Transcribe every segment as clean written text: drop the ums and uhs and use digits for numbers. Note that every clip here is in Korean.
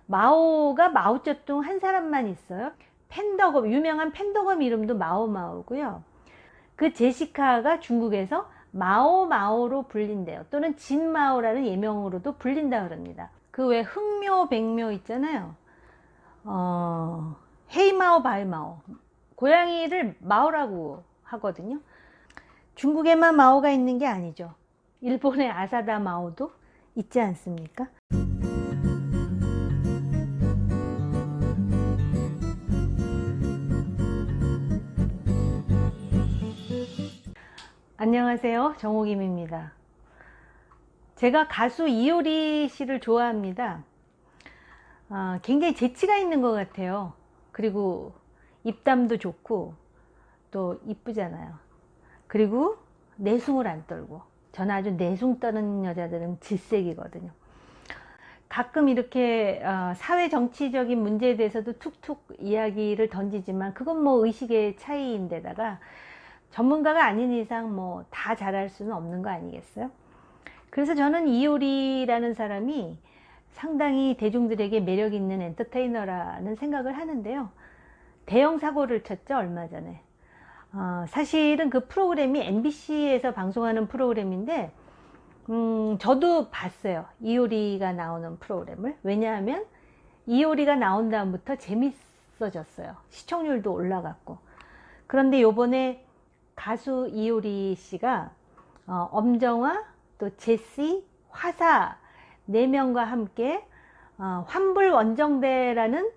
마오가 마오쩌둥 한 사람만 있어요. 팬더검, 유명한 팬더검 이름도 마오마오고요. 그 제시카가 중국에서 마오마오로 불린대요. 또는 진마오라는 예명으로도 불린다 그럽니다. 그 외 흥묘, 백묘 있잖아요. 헤이마오, 바이마오. 고양이를 마오라고 하거든요. 중국에만 마오가 있는 게 아니죠. 일본의 아사다 마오도 있지 않습니까? 안녕하세요, 정옥임입니다. 제가 가수 이효리 씨를 좋아합니다. 굉장히 재치가 있는 것 같아요. 그리고 입담도 좋고 또 이쁘잖아요. 그리고 내숭을 안 떨고, 저는 아주 내숭 떠는 여자들은 질색이거든요. 가끔 이렇게 사회 정치적인 문제에 대해서도 툭툭 이야기를 던지지만 그건 뭐 의식의 차이인데다가 전문가가 아닌 이상 뭐 다 잘할 수는 없는 거 아니겠어요? 그래서 저는 이효리라는 사람이 상당히 대중들에게 매력 있는 엔터테이너라는 생각을 하는데요. 대형 사고를 쳤죠, 얼마 전에. 사실은 그 프로그램이 MBC에서 방송하는 프로그램인데 저도 봤어요, 이효리가 나오는 프로그램을. 왜냐하면 이효리가 나온 다음부터 재밌어졌어요. 시청률도 올라갔고. 그런데 요번에 가수 이효리 씨가 엄정화, 또 제시, 화사 4명과 함께 환불원정대라는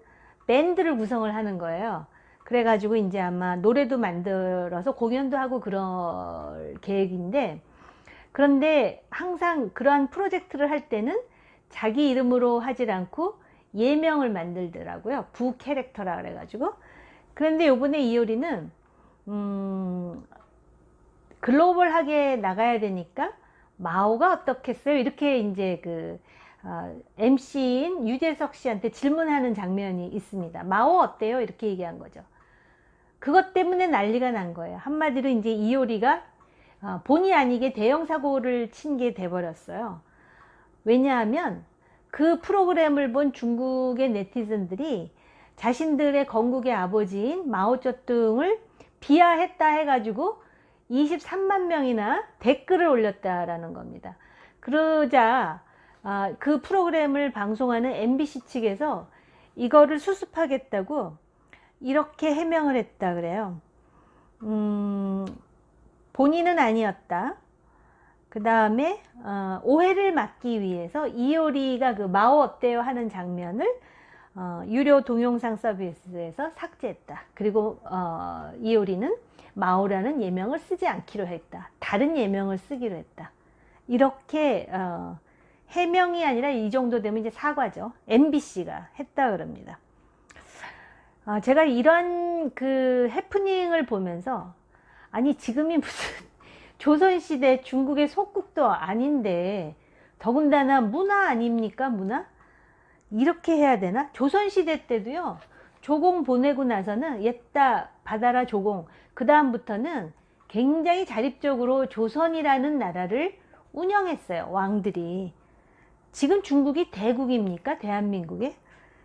밴드를 구성을 하는 거예요. 그래가지고 이제 아마 노래도 만들어서 공연도 하고 그럴 계획인데, 그런데 항상 그러한 프로젝트를 할 때는 자기 이름으로 하질 않고 예명을 만들더라고요. 부 캐릭터라 그래가지고. 그런데 요번에 이효리는 글로벌하게 나가야 되니까 마오가 어떻겠어요? 이렇게 이제 MC인 유재석 씨한테 질문하는 장면이 있습니다. 마오 어때요? 이렇게 얘기한 거죠. 그것 때문에 난리가 난 거예요. 한마디로 이제 이효리가 본의 아니게 대형 사고를 친 게 돼버렸어요. 왜냐하면 그 프로그램을 본 중국의 네티즌들이 자신들의 건국의 아버지인 마오쩌둥을 비하했다 해가지고 23만 명이나 댓글을 올렸다라는 겁니다. 그러자 그 프로그램을 방송하는 MBC 측에서 이거를 수습하겠다고 이렇게 해명을 했다 그래요. 본인은 아니었다. 그 다음에 오해를 막기 위해서 이효리가 그 마오 어때요 하는 장면을 유료 동영상 서비스에서 삭제했다. 그리고 이효리는 마오라는 예명을 쓰지 않기로 했다. 다른 예명을 쓰기로 했다. 이렇게 해명이 아니라 이 정도 되면 이제 사과죠. MBC가 했다 그럽니다. 제가 이런 그 해프닝을 보면서, 아니 지금이 무슨 조선시대 중국의 속국도 아닌데 더군다나 문화 아닙니까? 문화? 이렇게 해야 되나? 조선시대 때도요, 조공 보내고 나서는 옛다 받아라 조공, 그 다음부터는 굉장히 자립적으로 조선이라는 나라를 운영했어요, 왕들이. 지금 중국이 대국입니까? 대한민국에?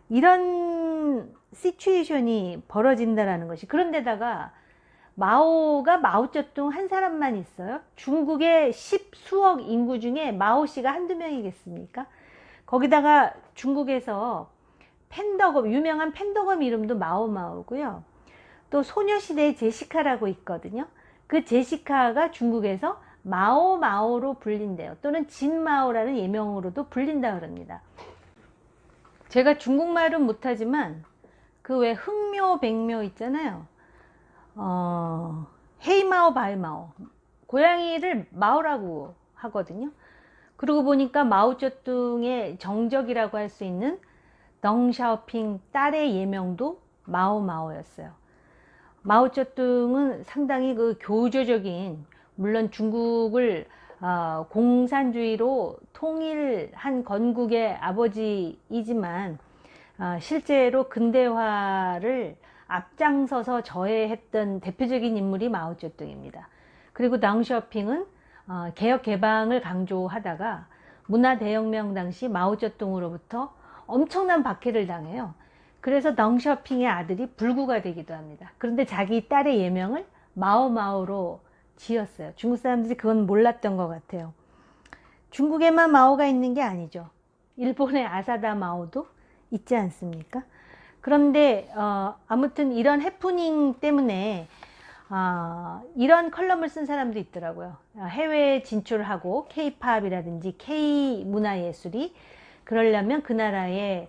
이런 시츄에이션이 벌어진다라는 것이. 그런데다가 마오가 마오쩌둥 한 사람만 있어요. 중국의 10수억 인구 중에 마오 씨가 한두 명이겠습니까? 거기다가 중국에서 팬더검, 유명한 팬더검 이름도 마오마오고요. 또 소녀시대의 제시카라고 있거든요. 그 제시카가 중국에서 마오마오로 불린대요. 또는 진마오라는 예명으로도 불린다 그럽니다. 제가 중국말은 못하지만 그 외 흥묘, 백묘 있잖아요. 헤이마오, 바이마오. 고양이를 마오라고 하거든요. 그러고 보니까 마오쩌둥의 정적이라고 할 수 있는 덩샤오핑 딸의 예명도 마오마오였어요. 마오쩌둥은 상당히 그 교조적인, 물론 중국을 공산주의로 통일한 건국의 아버지이지만 실제로 근대화를 앞장서서 저해했던 대표적인 인물이 마오쩌둥입니다. 그리고 덩샤오핑은 개혁 개방을 강조하다가 문화대혁명 당시 마오쩌둥으로부터 엄청난 박해를 당해요. 그래서 덩샤오핑의 아들이 불구가 되기도 합니다. 그런데 자기 딸의 예명을 마오마오로 지었어요. 중국 사람들이 그건 몰랐던 것 같아요. 중국에만 마오가 있는 게 아니죠. 일본의 아사다 마오도 있지 않습니까? 그런데 아무튼 이런 해프닝 때문에 이런 컬럼을 쓴 사람도 있더라고요. 해외 진출하고 K-팝이라든지 K-문화예술이 그러려면 그 나라의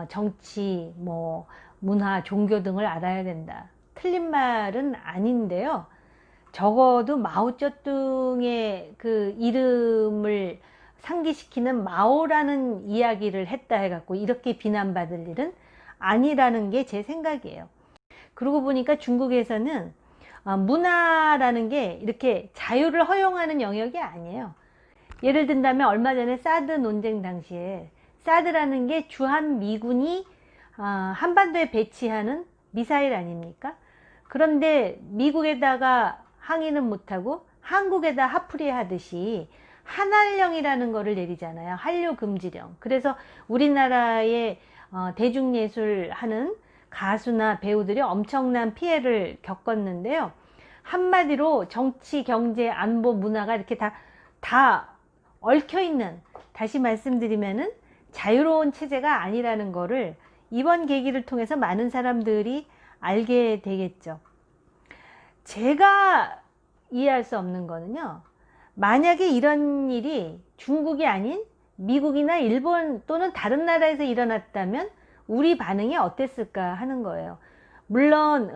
정치, 뭐 문화, 종교 등을 알아야 된다. 틀린 말은 아닌데요. 적어도 마오쩌둥의 그 이름을 상기시키는 마오라는 이야기를 했다 해갖고 이렇게 비난받을 일은 아니라는 게 제 생각이에요. 그러고 보니까 중국에서는 문화라는 게 이렇게 자유를 허용하는 영역이 아니에요. 예를 든다면 얼마 전에 사드 논쟁 당시에 사드라는 게 주한미군이 한반도에 배치하는 미사일 아닙니까? 그런데 미국에다가 항의는 못하고 한국에다 화풀이 하듯이 한한령이라는 거를 내리잖아요. 한류 금지령. 그래서 우리나라의 대중예술 하는 가수나 배우들이 엄청난 피해를 겪었는데요. 한마디로 정치, 경제, 안보, 문화가 이렇게 다 얽혀있는, 다시 말씀드리면은 자유로운 체제가 아니라는 거를 이번 계기를 통해서 많은 사람들이 알게 되겠죠. 제가 이해할 수 없는 거는요, 만약에 이런 일이 중국이 아닌 미국이나 일본 또는 다른 나라에서 일어났다면 우리 반응이 어땠을까 하는 거예요. 물론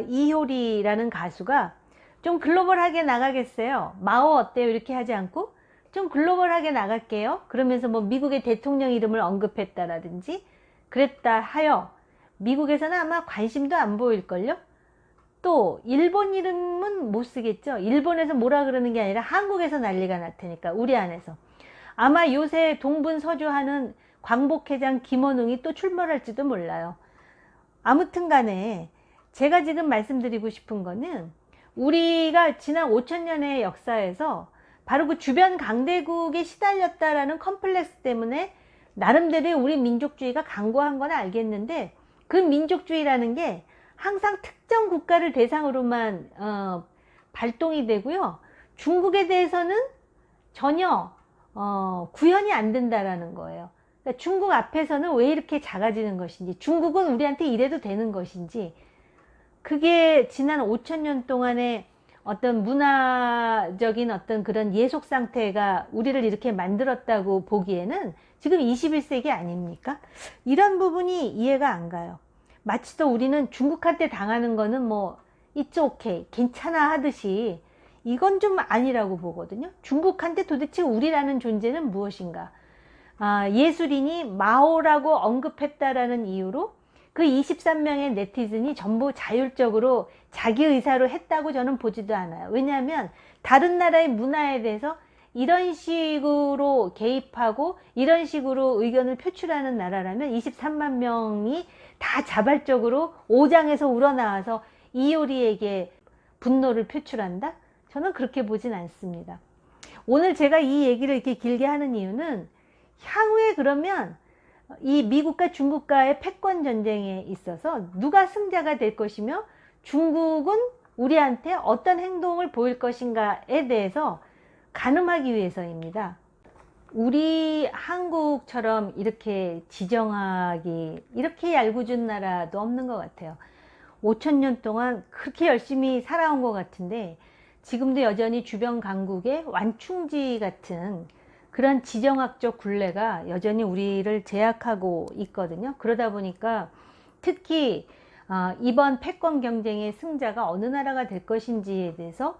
이효리라는 가수가 좀 글로벌하게 나가겠어요. 마오 어때요? 이렇게 하지 않고 좀 글로벌하게 나갈게요. 그러면서 뭐 미국의 대통령 이름을 언급했다라든지 그랬다 하여 미국에서는 아마 관심도 안 보일걸요? 또 일본 이름은 못 쓰겠죠. 일본에서 뭐라 그러는 게 아니라 한국에서 난리가 날 테니까, 우리 안에서. 아마 요새 동분서주하는 광복회장 김원웅이 또 출몰할지도 몰라요. 아무튼 간에 제가 지금 말씀드리고 싶은 거는 우리가 지난 5천년의 역사에서 바로 그 주변 강대국에 시달렸다라는 컴플렉스 때문에 나름대로 우리 민족주의가 강고한 건 알겠는데, 그 민족주의라는 게 항상 특정 국가를 대상으로만 발동이 되고요. 중국에 대해서는 전혀 구현이 안 된다라는 거예요. 그러니까 중국 앞에서는 왜 이렇게 작아지는 것인지, 중국은 우리한테 이래도 되는 것인지, 그게 지난 5천년 동안의 어떤 문화적인 어떤 그런 예속 상태가 우리를 이렇게 만들었다고 보기에는 지금 21세기 아닙니까? 이런 부분이 이해가 안 가요. 마치 또 우리는 중국한테 당하는 거는 뭐 it's okay, 괜찮아 하듯이, 이건 좀 아니라고 보거든요. 중국한테 도대체 우리라는 존재는 무엇인가? 예술인이 마오라고 언급했다라는 이유로 그 23명의 네티즌이 전부 자율적으로 자기 의사로 했다고 저는 보지도 않아요. 왜냐하면 다른 나라의 문화에 대해서 이런 식으로 개입하고 이런 식으로 의견을 표출하는 나라라면 23만 명이 다 자발적으로 오장에서 우러나와서 이효리에게 분노를 표출한다? 저는 그렇게 보진 않습니다. 오늘 제가 이 얘기를 이렇게 길게 하는 이유는 향후에 그러면 이 미국과 중국과의 패권 전쟁에 있어서 누가 승자가 될 것이며 중국은 우리한테 어떤 행동을 보일 것인가에 대해서 가늠하기 위해서입니다. 우리 한국처럼 이렇게 지정하기, 이렇게 얄궂은 나라도 없는 것 같아요. 5천년 동안 그렇게 열심히 살아온 것 같은데 지금도 여전히 주변 강국의 완충지 같은 그런 지정학적 굴레가 여전히 우리를 제약하고 있거든요. 그러다 보니까 특히 이번 패권 경쟁의 승자가 어느 나라가 될 것인지에 대해서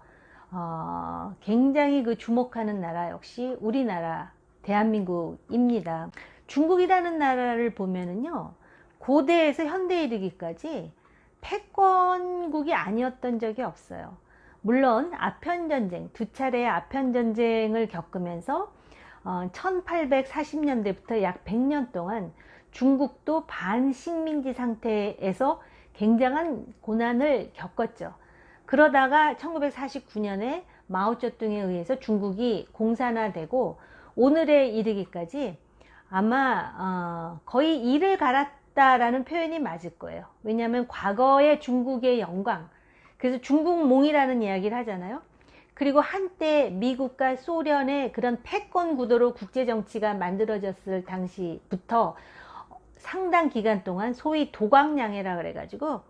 굉장히 그 주목하는 나라 역시 우리나라, 대한민국입니다. 중국이라는 나라를 보면은요, 고대에서 현대에 이르기까지 패권국이 아니었던 적이 없어요. 물론 아편전쟁, 두 차례의 아편전쟁을 겪으면서 1840년대부터 약 100년 동안 중국도 반식민지 상태에서 굉장한 고난을 겪었죠. 그러다가 1949년에 마오쩌둥에 의해서 중국이 공산화되고 오늘에 이르기까지 아마 거의 이를 갈았다라는 표현이 맞을 거예요. 왜냐하면 과거의 중국의 영광, 그래서 중국몽이라는 이야기를 하잖아요. 그리고 한때 미국과 소련의 그런 패권 구도로 국제정치가 만들어졌을 당시부터 상당 기간 동안 소위 도광양해라 그래가지고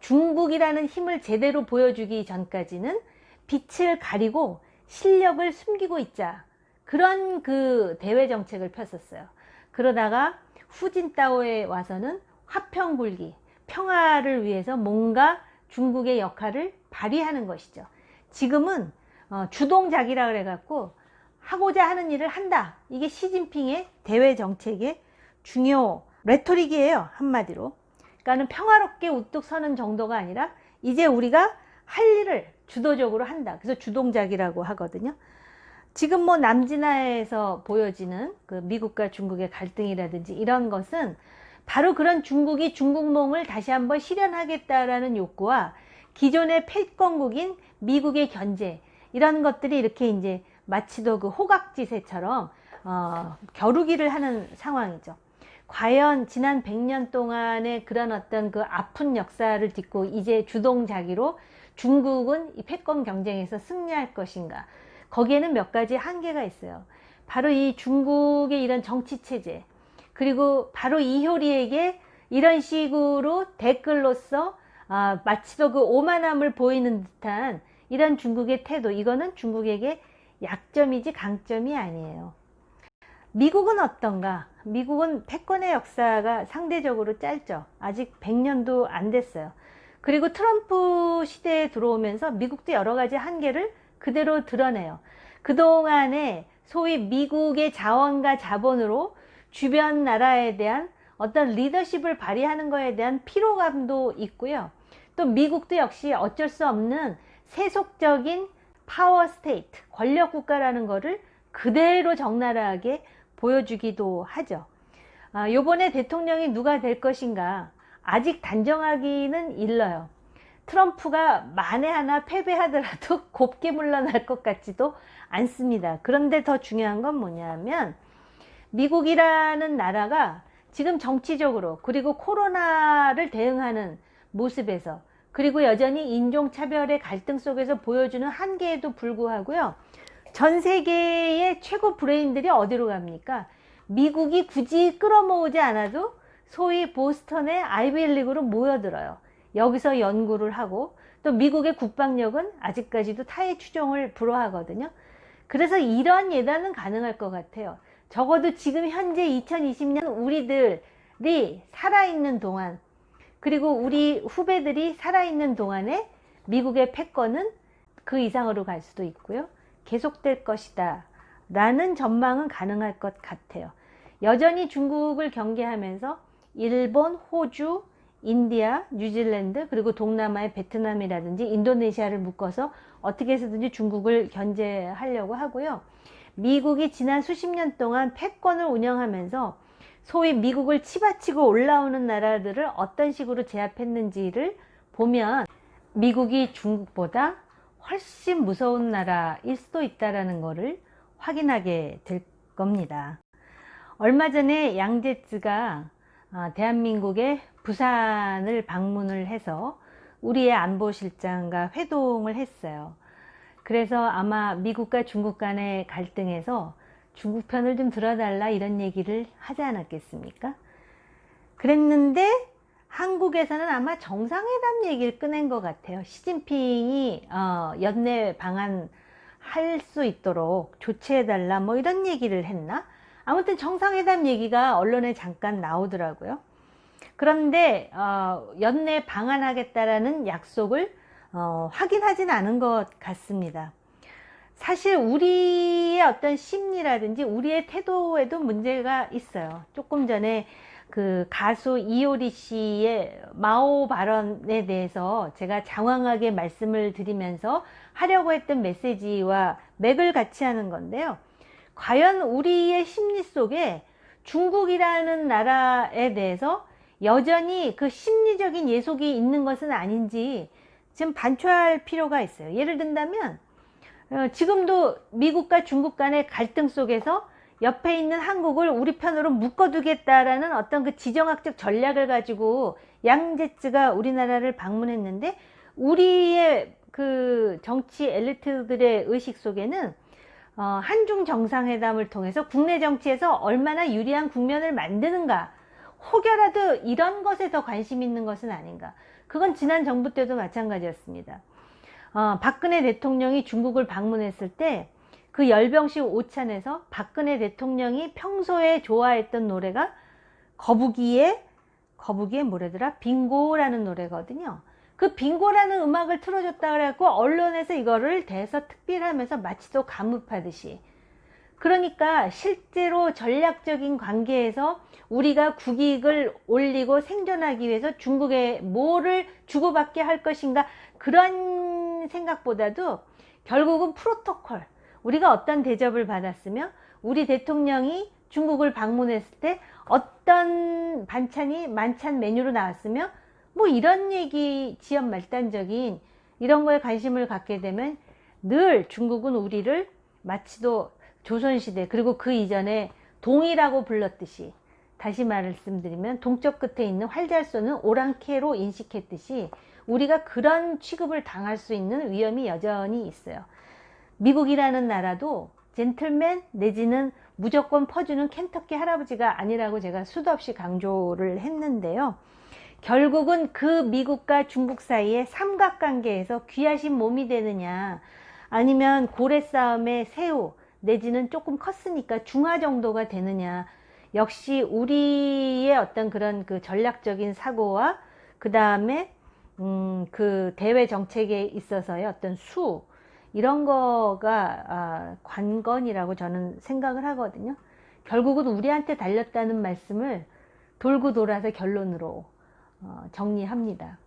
중국이라는 힘을 제대로 보여주기 전까지는 빛을 가리고 실력을 숨기고 있자, 그런 그 대외 정책을 폈었어요. 그러다가 후진타오에 와서는 화평불기, 평화를 위해서 뭔가 중국의 역할을 발휘하는 것이죠. 지금은 주동자기라 그래갖고 하고자 하는 일을 한다. 이게 시진핑의 대외 정책의 중요 레토릭이에요, 한마디로. 그러니까는 평화롭게 우뚝 서는 정도가 아니라 이제 우리가 할 일을 주도적으로 한다. 그래서 주동자기라고 하거든요. 지금 뭐 남진아에서 보여지는 그 미국과 중국의 갈등이라든지 이런 것은 바로 그런 중국이 중국몽을 다시 한번 실현하겠다라는 욕구와 기존의 패권국인 미국의 견제, 이런 것들이 이렇게 이제 마치도 그 호각지세처럼 겨루기를 하는 상황이죠. 과연 지난 100년 동안의 그런 어떤 그 아픈 역사를 딛고 이제 주동자기로 중국은 이 패권 경쟁에서 승리할 것인가? 거기에는 몇 가지 한계가 있어요. 바로 이 중국의 이런 정치체제, 그리고 바로 이효리에게 이런 식으로 댓글로서 마치도 그 오만함을 보이는 듯한 이런 중국의 태도, 이거는 중국에게 약점이지 강점이 아니에요. 미국은 어떤가? 미국은 패권의 역사가 상대적으로 짧죠. 아직 100년도 안 됐어요. 그리고 트럼프 시대에 들어오면서 미국도 여러 가지 한계를 그대로 드러내요. 그동안에 소위 미국의 자원과 자본으로 주변 나라에 대한 어떤 리더십을 발휘하는 것에 대한 피로감도 있고요. 또 미국도 역시 어쩔 수 없는 세속적인 파워 스테이트, 권력 국가라는 것을 그대로 적나라하게 보여주기도 하죠. 요번에 대통령이 누가 될 것인가 아직 단정하기는 일러요. 트럼프가 만에 하나 패배하더라도 곱게 물러날 것 같지도 않습니다. 그런데 더 중요한 건 뭐냐면 미국이라는 나라가 지금 정치적으로, 그리고 코로나를 대응하는 모습에서, 그리고 여전히 인종차별의 갈등 속에서 보여주는 한계에도 불구하고요, 전 세계의 최고 브레인들이 어디로 갑니까? 미국이 굳이 끌어모으지 않아도 소위 보스턴의 아이비리그로 모여들어요. 여기서 연구를 하고, 또 미국의 국방력은 아직까지도 타의 추종을 불허하거든요. 그래서 이런 예단은 가능할 것 같아요. 적어도 지금 현재 2020년 우리들이 살아있는 동안, 그리고 우리 후배들이 살아있는 동안에 미국의 패권은 그 이상으로 갈 수도 있고요, 계속될 것이다 라는 전망은 가능할 것 같아요. 여전히 중국을 경계하면서 일본, 호주, 인디아, 뉴질랜드, 그리고 동남아의 베트남이라든지 인도네시아를 묶어서 어떻게 해서든지 중국을 견제하려고 하고요. 미국이 지난 수십 년 동안 패권을 운영하면서 소위 미국을 치받치고 올라오는 나라들을 어떤 식으로 제압했는지를 보면 미국이 중국보다 훨씬 무서운 나라일 수도 있다는 것을 확인하게 될 겁니다. 얼마 전에 양제츠가 대한민국의 부산을 방문을 해서 우리의 안보실장과 회동을 했어요. 그래서 아마 미국과 중국 간의 갈등에서 중국 편을 좀 들어달라 이런 얘기를 하지 않았겠습니까? 그랬는데 한국에서는 아마 정상회담 얘기를 꺼낸 것 같아요. 시진핑이 연내 방한 할 수 있도록 조치해달라 뭐 이런 얘기를 했나? 아무튼 정상회담 얘기가 언론에 잠깐 나오더라고요. 그런데 연내 방한하겠다라는 약속을 확인하진 않은 것 같습니다. 사실 우리의 어떤 심리라든지 우리의 태도에도 문제가 있어요. 조금 전에 그 가수 이효리 씨의 마오 발언에 대해서 제가 장황하게 말씀을 드리면서 하려고 했던 메시지와 맥을 같이 하는 건데요. 과연 우리의 심리 속에 중국이라는 나라에 대해서 여전히 그 심리적인 예속이 있는 것은 아닌지 지금 반추할 필요가 있어요. 예를 든다면 지금도 미국과 중국 간의 갈등 속에서 옆에 있는 한국을 우리 편으로 묶어두겠다라는 어떤 그 지정학적 전략을 가지고 양제츠가 우리나라를 방문했는데, 우리의 그 정치 엘리트들의 의식 속에는 한중 정상회담을 통해서 국내 정치에서 얼마나 유리한 국면을 만드는가, 혹여라도 이런 것에 더 관심 있는 것은 아닌가. 그건 지난 정부 때도 마찬가지였습니다. 박근혜 대통령이 중국을 방문했을 때 그 열병식 오찬에서 박근혜 대통령이 평소에 좋아했던 노래가 거북이의 뭐래더라? 빙고라는 노래거든요. 그 빙고라는 음악을 틀어줬다 그래갖고 언론에서 이거를 대서특필하면서 마치 또 감읍하듯이. 그러니까 실제로 전략적인 관계에서 우리가 국익을 올리고 생존하기 위해서 중국에 뭐를 주고받게 할 것인가, 그런 생각보다도 결국은 프로토콜, 우리가 어떤 대접을 받았으며 우리 대통령이 중국을 방문했을 때 어떤 반찬이 만찬 메뉴로 나왔으며 뭐 이런 얘기, 지연말단적인 이런 거에 관심을 갖게 되면 늘 중국은 우리를 마치도 조선시대 그리고 그 이전에 동이라고 불렀듯이, 다시 말씀드리면 동쪽 끝에 있는 활잘 쏘는 오랑캐로 인식했듯이 우리가 그런 취급을 당할 수 있는 위험이 여전히 있어요. 미국이라는 나라도 젠틀맨 내지는 무조건 퍼주는 켄터키 할아버지가 아니라고 제가 수도 없이 강조를 했는데요. 결국은 그 미국과 중국 사이의 삼각관계에서 귀하신 몸이 되느냐, 아니면 고래 싸움의 새우 내지는 조금 컸으니까 중화 정도가 되느냐, 역시 우리의 어떤 그런 그 전략적인 사고와 그 다음에 그 대외 정책에 있어서의 어떤 이런 거가 관건이라고 저는 생각을 하거든요. 결국은 우리한테 달렸다는 말씀을 돌고 돌아서 결론으로 정리합니다.